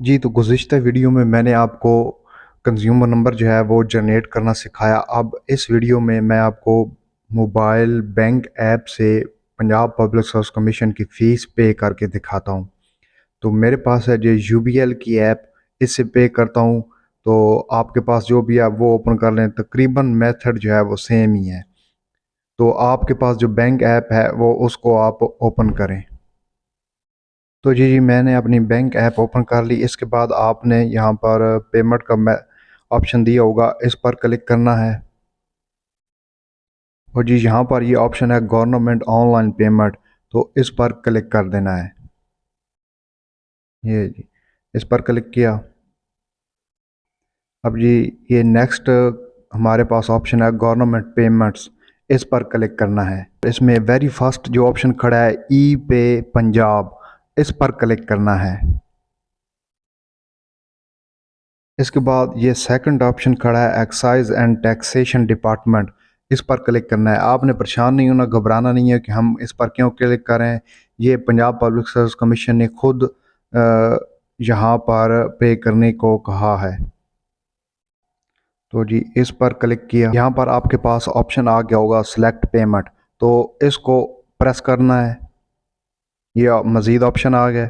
जी, तो गुज़िश्ता वीडियो में मैंने आपको कंज़्यूमर नंबर जो है वो जनरेट करना सिखाया। अब इस वीडियो में मैं आपको मोबाइल बैंक ऐप से पंजाब पब्लिक सर्विस कमीशन की फ़ीस पे करके दिखाता हूँ। तो मेरे पास है जो यूबीएल की ऐप, इससे पे करता हूँ। तो आपके पास जो भी है वो ओपन कर लें, तकरीबन मेथड जो है वो सेम ही है। तो आपके पास जो बैंक ऐप है वो उसको आप ओपन करें। तो जी मैंने अपनी बैंक ऐप ओपन कर ली। इसके बाद आपने यहाँ पर पेमेंट का ऑप्शन दिया होगा, इस पर क्लिक करना है। और जी यहाँ पर ये ऑप्शन है गवर्नमेंट ऑनलाइन पेमेंट, तो इस पर क्लिक कर देना है। ये जी इस पर क्लिक किया। अब जी ये नेक्स्ट हमारे पास ऑप्शन है गवर्नमेंट पेमेंट्स, इस पर क्लिक करना है। इसमें वेरी फर्स्ट जो ऑप्शन खड़ा है ई पे पंजाब, इस पर क्लिक करना है। इसके बाद ये सेकंड ऑप्शन खड़ा है एक्साइज एंड टैक्सेशन डिपार्टमेंट, इस पर क्लिक करना है। आपने परेशान नहीं होना, घबराना नहीं है कि हम इस पर क्यों क्लिक करें। ये पंजाब पब्लिक सर्विस कमीशन ने खुद यहाँ पर पे करने को कहा है। तो जी इस पर क्लिक किया। यहाँ पर आपके पास ऑप्शन आ गया होगा सिलेक्ट पेमेंट, तो इसको प्रेस करना है। ये मज़ीद ऑप्शन आ गए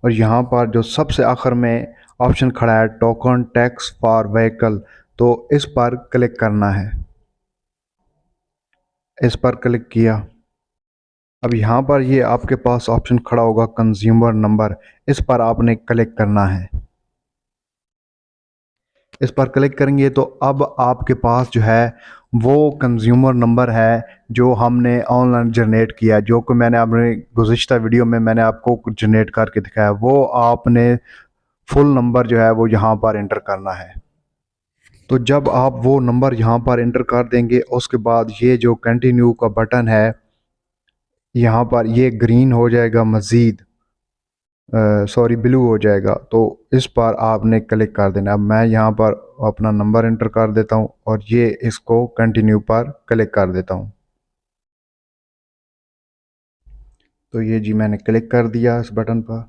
और यहाँ पर जो सबसे आखिर में ऑप्शन खड़ा है टोकन टैक्स फॉर व्हीकल, तो इस पर क्लिक करना है। इस पर क्लिक किया। अब यहाँ पर ये आपके पास ऑप्शन खड़ा होगा कंज्यूमर नंबर, इस पर आपने क्लिक करना है। इस पर क्लिक करेंगे तो अब आपके पास जो है वो कंज्यूमर नंबर है जो हमने ऑनलाइन जनरेट किया, जो कि मैंने अपने गुज़िश्ता वीडियो में मैंने आपको जनरेट करके दिखाया। वो आपने फुल नंबर जो है वो यहाँ पर एंटर करना है। तो जब आप वो नंबर यहाँ पर एंटर कर देंगे उसके बाद ये जो कंटिन्यू का बटन है यहाँ पर ये ग्रीन हो जाएगा, मज़ीद सॉरी ब्लू हो जाएगा, तो इस पर आपने क्लिक कर देना। अब मैं यहाँ पर अपना नंबर एंटर कर देता हूँ और ये इसको कंटिन्यू पर क्लिक कर देता हूँ। तो ये जी मैंने क्लिक कर दिया इस बटन पर।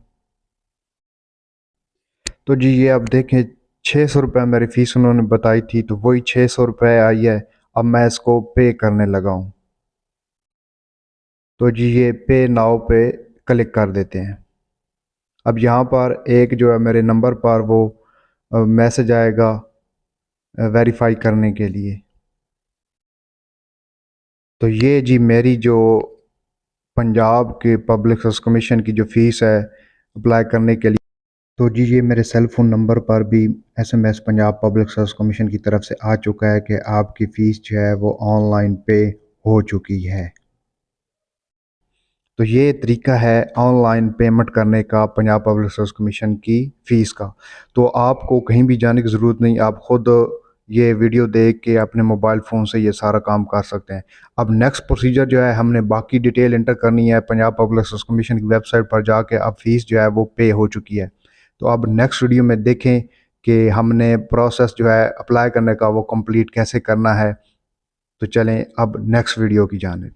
तो जी ये अब देखें 600 रुपये मेरी फ़ीस उन्होंने बताई थी, तो वही 600 रुपये आई है। अब मैं इसको पे करने लगा हूँ। तो जी ये पे नाउ पे क्लिक कर देते हैं। अब यहाँ पर एक जो है मेरे नंबर पर वो मैसेज आएगा वेरीफाई करने के लिए। तो ये जी मेरी जो पंजाब के पब्लिक सर्विस कमीशन की जो फ़ीस है अप्लाई करने के लिए, तो जी ये मेरे सेल फ़ोन नंबर पर भी SMS Punjab public service commission की तरफ से आ चुका है कि आपकी फ़ीस जो है वो ऑनलाइन पे हो चुकी है। तो ये तरीका है ऑनलाइन पेमेंट करने का पंजाब पब्लिक सर्विस कमीशन की फ़ीस का। तो आपको कहीं भी जाने की ज़रूरत नहीं, आप ख़ुद ये वीडियो देख के अपने मोबाइल फ़ोन से ये सारा काम कर सकते हैं। अब नेक्स्ट प्रोसीजर जो है हमने बाकी डिटेल एंटर करनी है पंजाब पब्लिक सर्विस कमीशन की वेबसाइट पर जाके। अब फ़ीस जो है वो पे हो चुकी है। तो अब नेक्स्ट वीडियो में देखें कि हमने प्रोसेस जो है अप्लाई करने का वो कंप्लीट कैसे करना है। तो चलें अब नेक्स्ट वीडियो की जानिब।